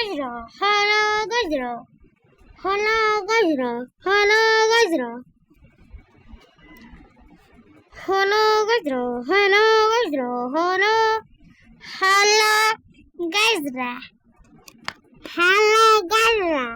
Gajra, Hala Gajra, Hala Gajra, Hala Gajra, Hala Gajra, Hala Gajra, Hala Gajra, Hala Gajra.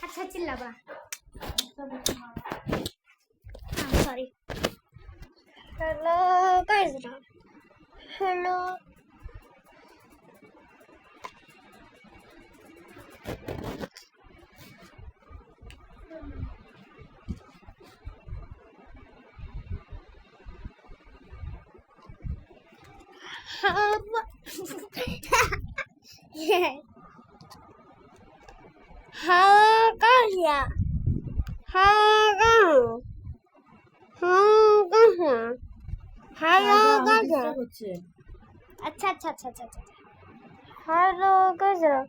अच्छा चिल्लाबा sorry hello guys hello हाँ कहाँ हाँ अच्छा अच्छा अच्छा अच्छा अच्छा हेलो गजरा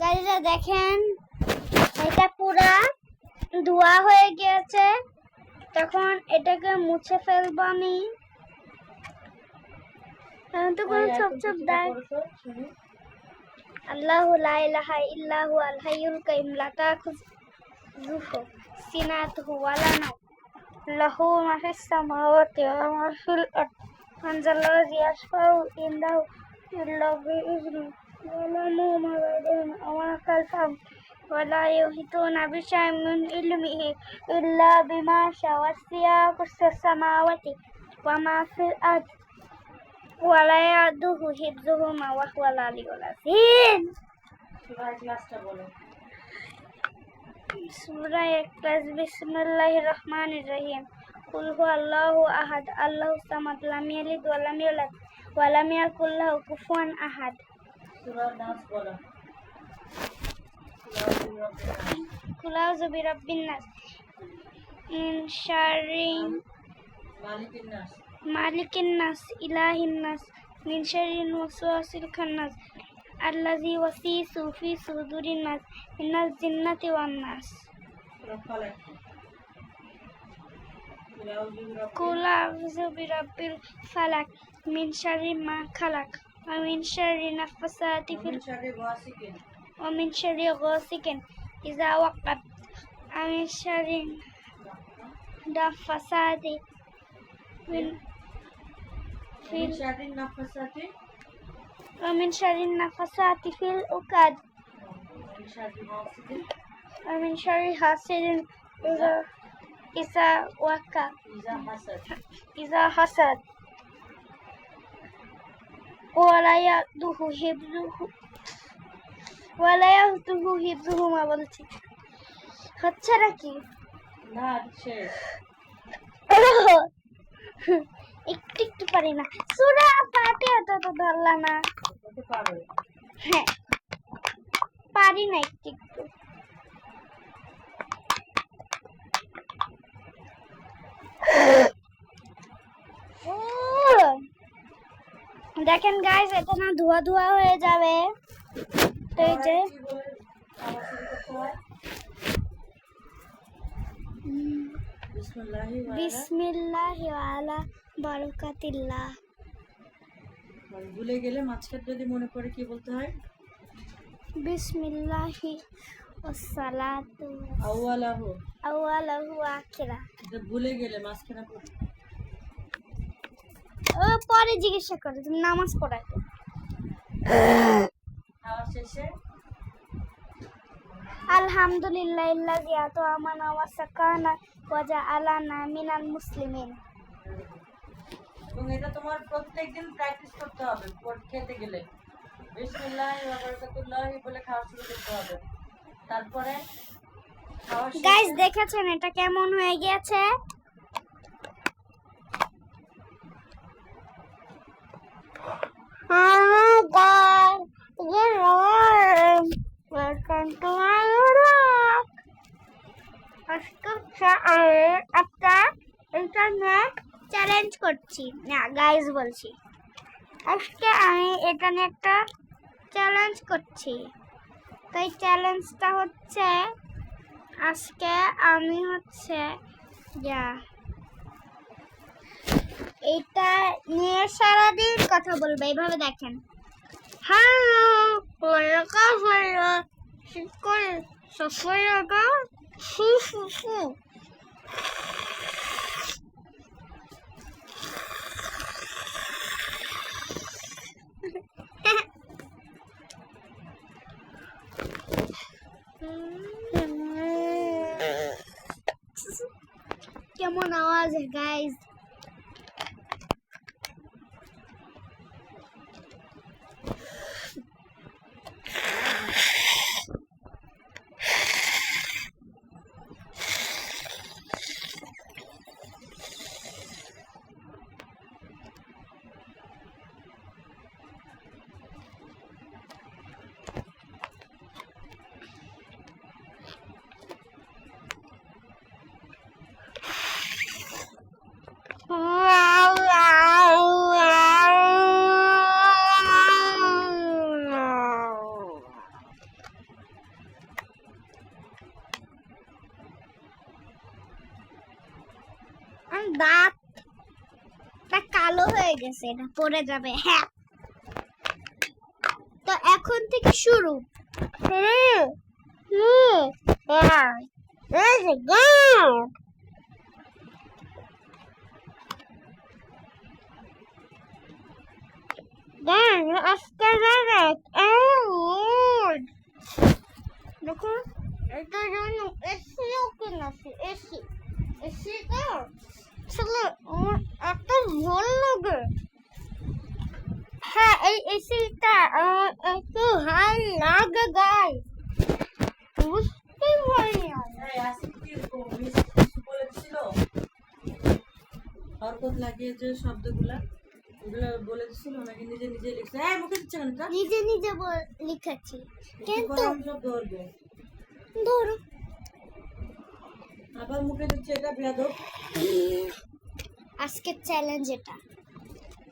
গাইজরা দেখেন এটা পুরা ধোয়া হয়ে গিয়েছে তখন এটাকে মুছে ফেলবো আমি তো কোন চুপ চুপ দেখ আল্লাহু লা ইলাহা ইল্লাহু আল হাইয়ুল কাইয়ুম লা তাখুযুহু সিনাতুহু ওয়া লা নাওম লাহু মা ফিস সামাওয়াতি ওয়া মা ফিল আরদ আনজাল্লাযী ইয়াশফাউ ইনদাহু ইল্লা বিইযনিহি ইয়ালামু মা বাইনা ওয়া মা খালফাহুম ওয়া লা ইউহিতুনা বিশাইইন মিন ইলমিহি ইল্লা বিমা শাআ ওয়াসি'a কুরসিয়ুস সামাওয়াতি ওয়া মা ফিল আরদ ওয়ালা ইয়াদুহু হিফযুহুমা ওয়া হুয়াল আলিয়্যুল আযীম। সূরা ইখলাসটা বলো। সূরা ইখলাস বিসমিল্লাহির রহমানির রহিম কুল হুয়াল্লাহু আহাদ আল্লাহুস সামাদ লাম ইয়ালিদ ওয়া লাম ইউলাদ ওয়া লাম ইয়াকুল লাহু কুফুয়ান আহাদ। সূরা নাস বলো। কুল আউযু বিরাব্বিন নাস মিন শাররি মালিকিন নাস ইলাহিন নাস মিন শাররিল ওয়াসওয়াসিল খান্নাস আল্লাযী ওয়াসওয়াসু ফি সুদুরিন নাস মিনাল জিন্নাতি ওয়ান নাস। কুল আউযু বিরাব্বিল ফালাক মিন শাররি মা খালাক ওয়া মিন শাররি নাফাসাতি ফিল ওয়া মিন শাররি গাসিকিন ইযা ওয়াকাব ওয়া মিন শাররি নাফাসাতি ومن شر النفاثات في العقد ومن شر حاسد إذا وقب إذا حسد ولا يؤوده حفظهما বলছি হচ্ছে নাকি না হচ্ছে একটু একটু পারি না সূরা ফাতিহা তো ধরলা না হ্যাঁ পারি না একটু একটু দেখেন গাইস এটা না ধোয়া ধোয়া হয়ে যাবে তো এই যে বিসমিল্লাহি ওয়া আলা বারাকাতিল্লাহ। ভুলে গেলে মাঝখানে যদি মনে পড়ে কি বলতে হয় বিসমিল্লাহি ওয়াসসালাতু আউয়ালাহু আখিরা। এটা ভুলে গেলে মাঝখানে ও পরে জিজ্ঞাসা করো তুমি নামাজ পড়াই তো খাওয়া শেষে আলহামদুলিল্লাহিল্লাযী আত'আমানা ওয়া সাকানা ওয়া জাআলানা মিনাল মুসলিমিন। এবং এটা তোমার প্রত্যেকদিন প্র্যাকটিস করতে হবে খেতে গেলে বিসমিল্লাহি ওয়া বারাকাতুল্লাহি বলে খাওয়া শুরু করতে হবে। তারপরে গাইস দেখেছেন এটা কেমন হয়ে গিয়েছে একটা নিয়ে চ্যালেঞ্জ করছি, না গাইজ বলছি, আজকে আমি এটা নিয়ে একটা চ্যালেঞ্জ করছি। তো এই চ্যালেঞ্জটা হচ্ছে আজকে আমি হচ্ছে এটা নিয়ে সারাদিন কথা বলবো। এইভাবে দেখেন, হ্যালো কেমন আওয়াজ গাইজ? দাঁতটা কালো হয়ে গেছে, এটা পড়ে যাবে। হ্যাঁ, তো এখন থেকে শুরু। দেখো, এটা জন্য এসিও কিনেছি। এসিটা আসলে আমার এত ভালো লাগে। হ্যাঁ, এই এসিটা আমার এত ভালো লাগে গাইস, বুঝতেই পারি না। হরকত লাগিয়ে যে শব্দগুলা ওগুলো বলে দিছিল নাকি নিজে নিজে লিখছে? মুখে দিচ্ছে কেন? নিজে নিজে লিখেছি, কিন্তু সব ধরবে, ধরো আবার মুখে দিচ্ছে, এটা বেয়াদব। আজকের চ্যালেঞ্জ এটা।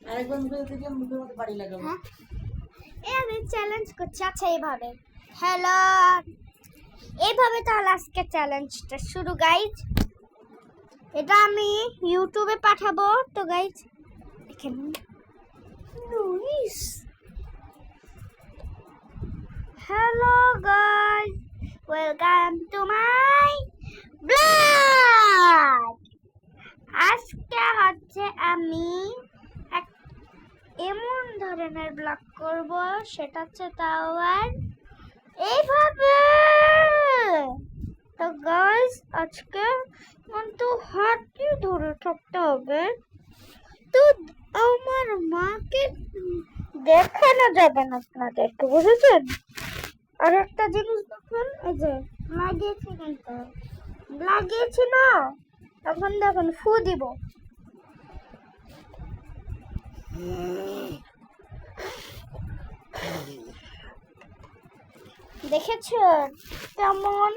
আরেকবার মুখে দিতে গিয়ে মুখের মধ্যে বাড়ি লাগাবো। হ্যাঁ, আমি চ্যালেঞ্জ করছি। আচ্ছা, এইভাবে হ্যালো, এইভাবে তাহলে আজকে চ্যালেঞ্জটা শুরু গাইজ। এটা আমি ইউটিউবে পাঠাবো। তো গাইজ দেখেন, hello guys, welcome to my blog. আজকে হচ্ছে আমি এমন ধরনের ব্লগ করব, সেটা হচ্ছে তাও আর এইভাবে। তো গাইস, আজকে কিন্তু হাতটি ধরে থাকতে হবে, তো আমার মাকে দেখানো যাবে না আপনাদেরকে, বুঝেছেন? আর একটা জিনিস দেখুন, এই যে লাগিয়েছি, কিন্তু লাগিয়েছি না, তখন দেখুন ফু দিব। দেখেছেন কেমন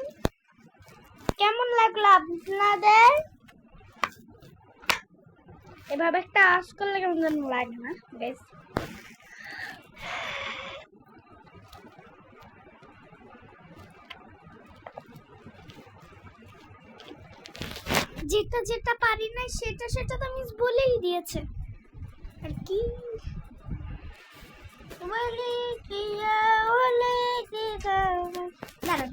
কেমন লাগলো আপনাদের? এভাবে একটা আওয়াজ করলে কেমন যেন লাগে না বেশ? যেটা যেটা পারি না সেটা সেটা তো মিস বলেই দিয়েছে, আর কি বলে কি দাঁড়ান।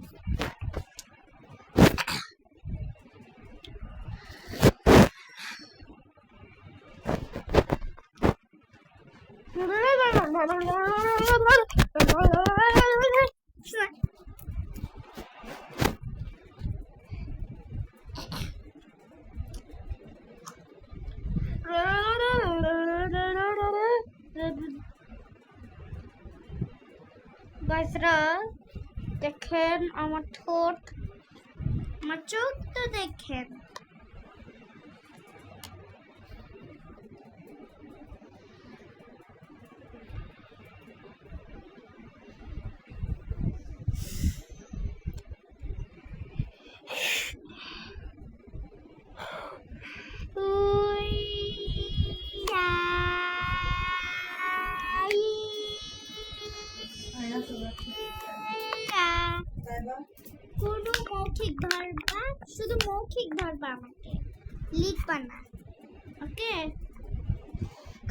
গাইসরা দেখেন আমার ঠোঁট, আমার চোখ তো দেখেন। আমাকে, লিখবা না, ওকে?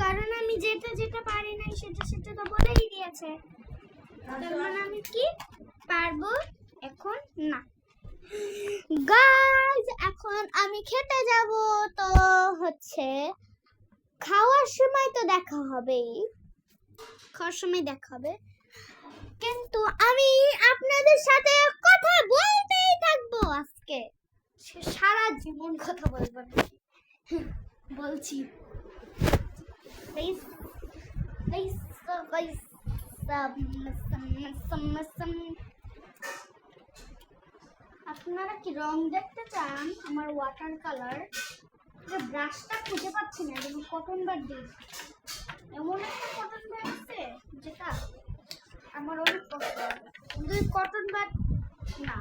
কারণ আমি যেটা যেটা পারি না সেটা সেটা তো বলেই দিয়েছে, তার মানে আমি কি পারবো এখন না। গাইস এখন আমি খেতে যাব, তো হচ্ছে খাওয়ার সময় তো দেখা হবেই, খাওয়ার সময় দেখা হবে, কিন্তু আমি আপনাদের সাথে কথা বলতেই থাকবো আজকে, সারা জীবন কথা বলবো না। বলছি প্লিজ প্লিজ গাইস। আপনারা কি রং দেখতে চান আমার ওয়াটার কালার? ব্রাশটা খুঁজে পাচ্ছি না, যেমন কটন বার দিই, এমন একটা কটন বার আছে যেটা আমার অনেক পছন্দ। দুই কটন বার না,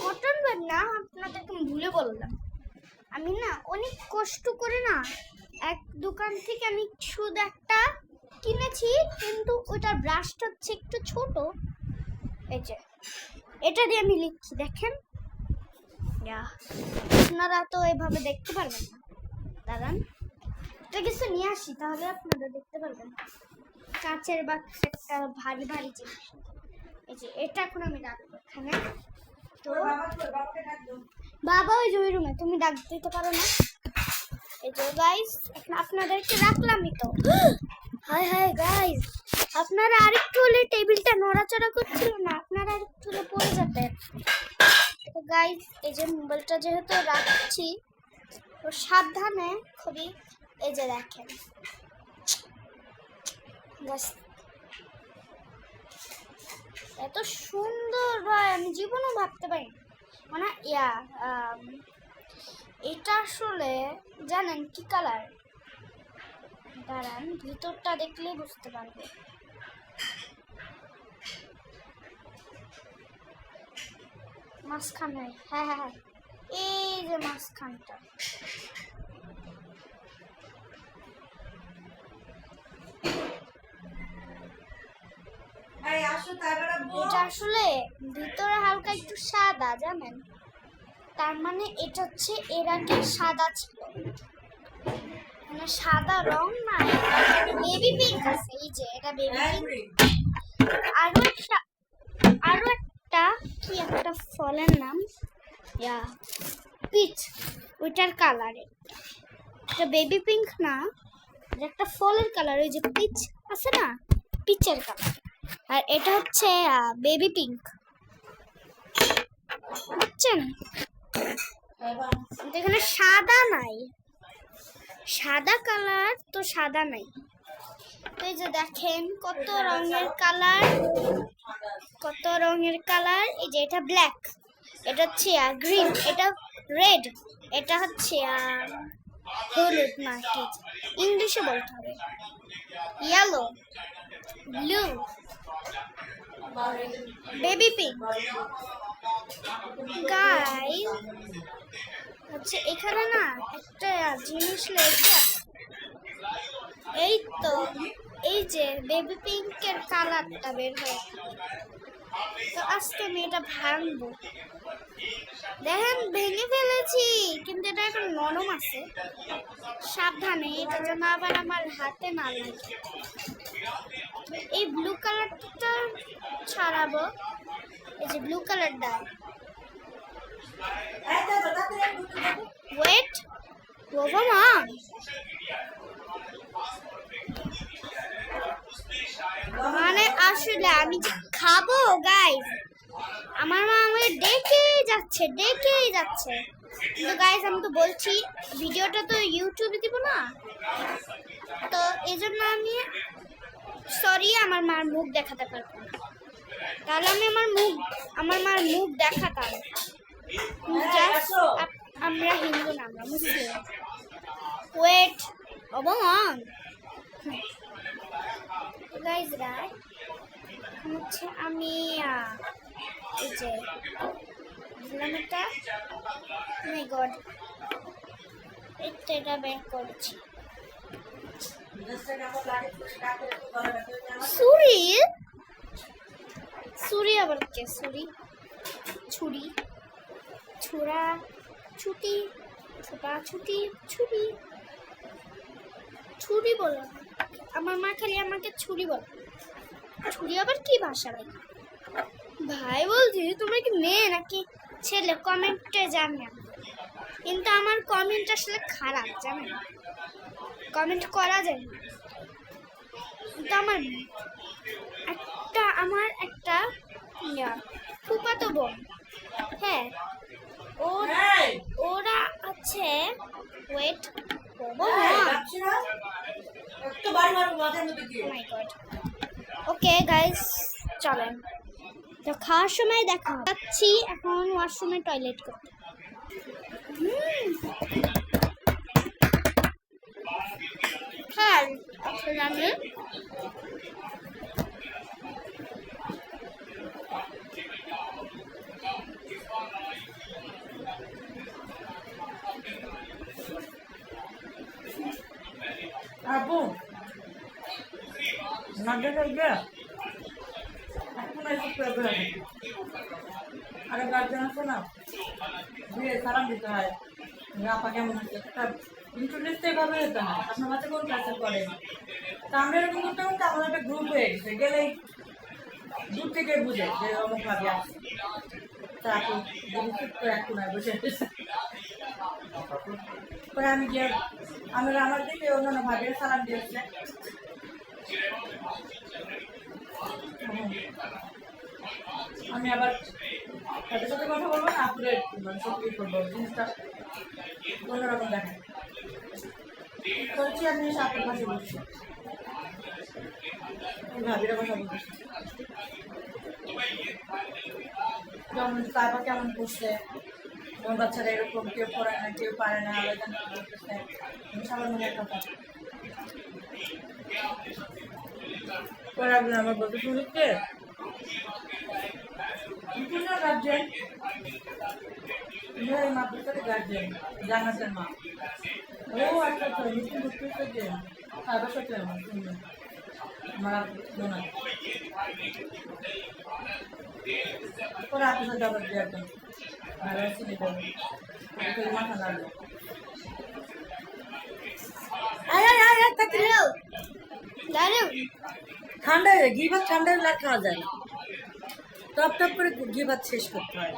কটন বার না, আপনাদেরকে আমি ভুলে বললাম। আমি না অনেক কষ্ট করে না এক দোকান থেকে আমি শুধু একটা কিনেছি, কিন্তু ওটার ব্রাশটা হচ্ছে একটু ছোট। এই যে এটা দিয়ে আমি লিখছি, দেখেন। আপনারা তো এভাবে দেখতে পারবেন না, দাঁড়ান এটা কিছু নিয়ে আসি, তাহলে আপনারা দেখতে পারবেন। কাচের বাক্স একটা ভারী ভারী জিনিস, এই যে এটা এখন আমি রাখবো এখানে। তো বাবা ওই যে ওই রুমে, তুমি ডাক দিতে পারো না? এই যে গাইস এখন আপনাদেরকে রাখলামই তো। হাই হাই গাইস, আপনারা আরেকটু হলে টেবিলটা নড়াচড়া করছিল না, আপনারা আরেকটু হলে পড়ে যেতেন। তো গাইস এই যে মোবাইলটা যেহেতু রাখছি, তো সাবধানে খুবই, এই যে দেখেন এত সুন্দর হয় আমি জীবনও ভাবতে পারি মানে এটা আসলে জানেন কি কালার? দাঁড়ান ভিতরটা দেখলে বুঝতে পারবে। মাঝখানে, হ্যাঁ হ্যাঁ হ্যাঁ, এই যে মাঝখানটা, এটা আসলে ভিতরে হালকা একটু সাদা, জানেন? তার মানে এটা হচ্ছে এর আগে সাদা ছিল, মানে সাদা রং না, বেবি পিঙ্ক আছে। এই যে এটা বেবি পিঙ্ক। আরো একটা কি একটা ফলের নাম, পিচ, ওইটার কালার এটা বেবি পিঙ্ক না, একটা ফলের কালার, ওই যে পিচ আছে না, পিচের কালার। আর এটা হচ্ছে বেবি পিঙ্ক, বুঝছেন? এখানে সাদা নাই, সাদা কালার তো সাদা নাই। এই যে দেখেন কত রঙের কালার, কত রঙের কালার। এই যে এটা ব্ল্যাক, এটা হচ্ছে গ্রিন, এটা রেড, এটা হচ্ছে হলুদ না কি ইংলিশে বলতে হবে, yellow, blue, baby pink. Guys হচ্ছে এখানে না একটা জিনিস লেগে, এই তো এই যে বেবি পিঙ্কের কালারটা বের হয়ে, তো আজকে আমি এটা ভাঙবো। দেখেন ভেঙে ফেলেছি, কিন্তু এটা এখন নরম আছে, সাবধানে, এটা যেন আবার আমার হাতে না লাগে। এই ব্লু কালারটা ছাড়াবো, এই যে ব্লু কালারটা, ওয়েট বাবা মা, মানে আসলে আমি যে খাবো গাইস, আমার মা আমাকে ডেকেই যাচ্ছে, কিন্তু গাইস আমি তো বলছি ভিডিওটা তো ইউটিউবে দিব না, তো এই জন্য আমি সরি আমার মার মুখ দেখাতে পারবো না, তাহলে আমি আমার মার মুখ দেখাতাম। আমরা হিন্দু না, আমরা মুসলিম। ওয়েট অবমান গাইস, হচ্ছে আমি এই যে দিলাম এটা, মাই গড, এটা বের করছি। ছুরি আবার কে? ছুরি, ছুরি, ছুরা, ছুটি, ছোটাছুটি ছুরি ছুরি বলো না। আমার মা খালি আমাকে ছুরি বলে। ছুরি আবার কি ভাষা ভাই? ভাই বলছি তোমরা কি মেয়ে নাকি ছেলে কমেন্টে জানেন, কিন্তু আমার কমেন্ট আসলে খারাপ জানেন, কমেন্ট করা যায় না। কিন্তু আমার একটা ফুফাতো বোন, হ্যাঁ ওরা আছে। ওয়েট ওকে গাইস, চলেন তো খাওয়ার সময় দেখা যাচ্ছি। এখন ওয়াশরুমে টয়লেট করতে। হ্যাঁ আসলে আমি আপু নাগের হইবে এখন এসে প্রবলেম আরে গার্জেন আছে না, দিয়ে সালাম দিতে হয়। আপা কেমন আছে একটা ইন্ট্রোডিউস তো এভাবে হতো না। আপনার বাচ্চা কোন ক্লাসে পড়ে? তা আমরা এরকম করতে করতে আমাদের একটা গ্রুপ হয়ে গেছে, গেলেই দূর থেকে বুঝে যে অমুক ভাবে আসছে। তা আপু চুপ করে একটু নয় বসে পরে আমি গিয়ে আমরা আমার দিকে অন্যান্য ভাবে সালাম দিয়েছে। আমি আবার তাদের সাথে কথা বলবো না, আপুরে মানে সব কি করবো, জিনিসটা অন্যরকম দেখে করছি। আমি আপুর পাশে বসছি, ভাবিরা কথা বলতেছি যেমন তারপর কেমন করছে, আমার বাচ্চারা এরকম কেউ পড়ে না, কেউ পারে না, আবেদন করতেছে সবার মনে কথা। পরে আমার বলতে শুনছে গার্জেন, মাদ্রাসার গার্জেন, জান্নাতের মা। ও আচ্ছা আচ্ছা, নতুন ঢুকতেছে যে তাদের সাথে আমার শুনবে আমার মনে হয়। পরে আপনার সাথে আবার দিয়ে একদম ভালো চিনি দেবেন, মাথা নাড়বে। ঠান্ডায় ঘি ভাত ঠান্ডায় লাগ খাওয়া যায় না, টপ টপ করে ঘি ভাত শেষ করতে হয়।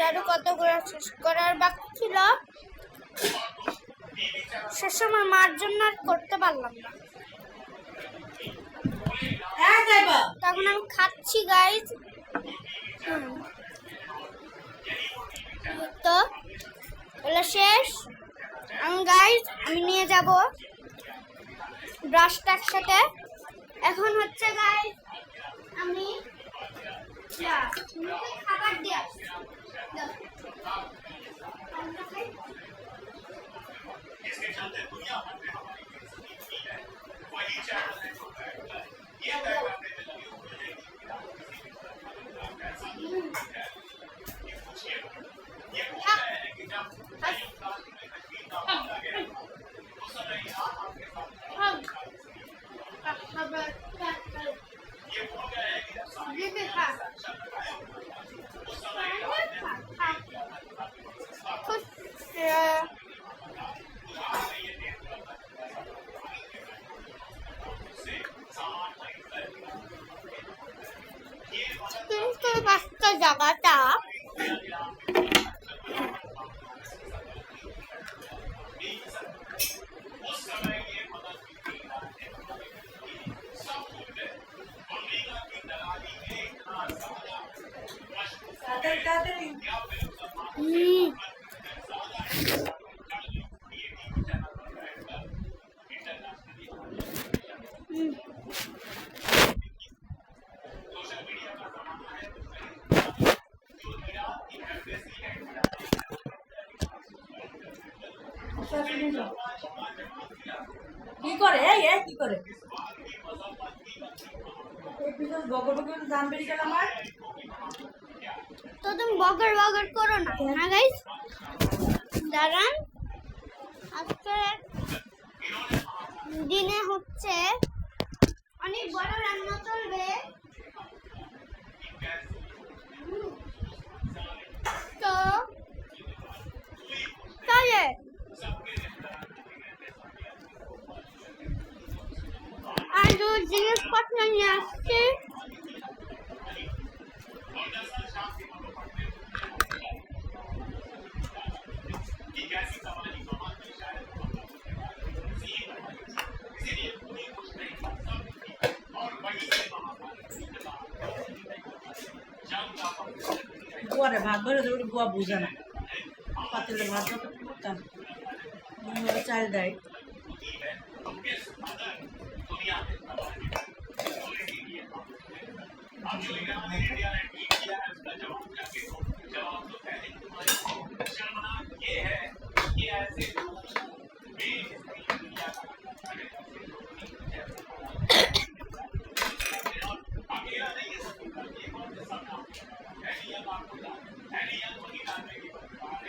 আরো কতগুলো শেষ করার বাকি ছিল, শেষ সময় মার জন্য আর করতে পারলাম না। তখন আমি খাচ্ছি গাইজ। তো হলো শেষ। আমি নিয়ে যাব ব্রাশটা একসাথে। এখন হচ্ছে গাইজ আমি খাবার দিয়ে আসছি। হুম। কি করে এই কি করে এই পিছন বগর বগর দাম বেড়ে গেল আমার তো তুমি বগর বগর করো না না গাইস, দাঁড়ান। আজকে দিনে হচ্ছে অনেক বড় রান্না চলবে, তো চলে আর দু জিনিসপত্র নিয়ে আসছি। বুয়ারে ভাত ধরে ধরে বুয়া বুঝে না পাতিলে ভাত যত করতাম চাল দেয়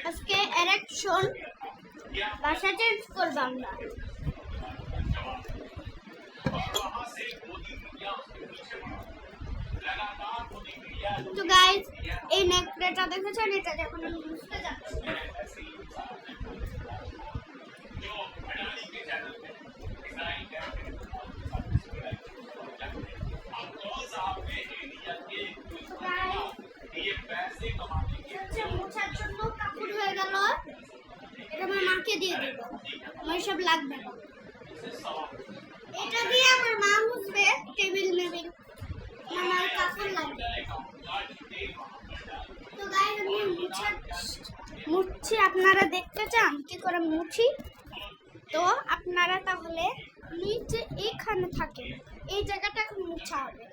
আজকে এরেকশন ভাষা চেঞ্জ করবো আমরা। তো গাইস, এই নেকলেসটা দেখেছেন? এটা যখন আমি বুঝতে যাচ্ছি, মোছার জন্য কাপড় হয়ে গেল, এটা আমার মাকে দিয়ে দেবো, আমার সব লাগবে না। এটা দিয়ে আমার মা মুছবে টেবিল মেবিল, আমার কাপড় লাগবে। তো গাইস, আমি মুছছি, আপনারা দেখতে চান কি করে মুছি? তো আপনারা তাহলে নিচে এইখানে থাকে, এই জায়গাটা মুছা হবে।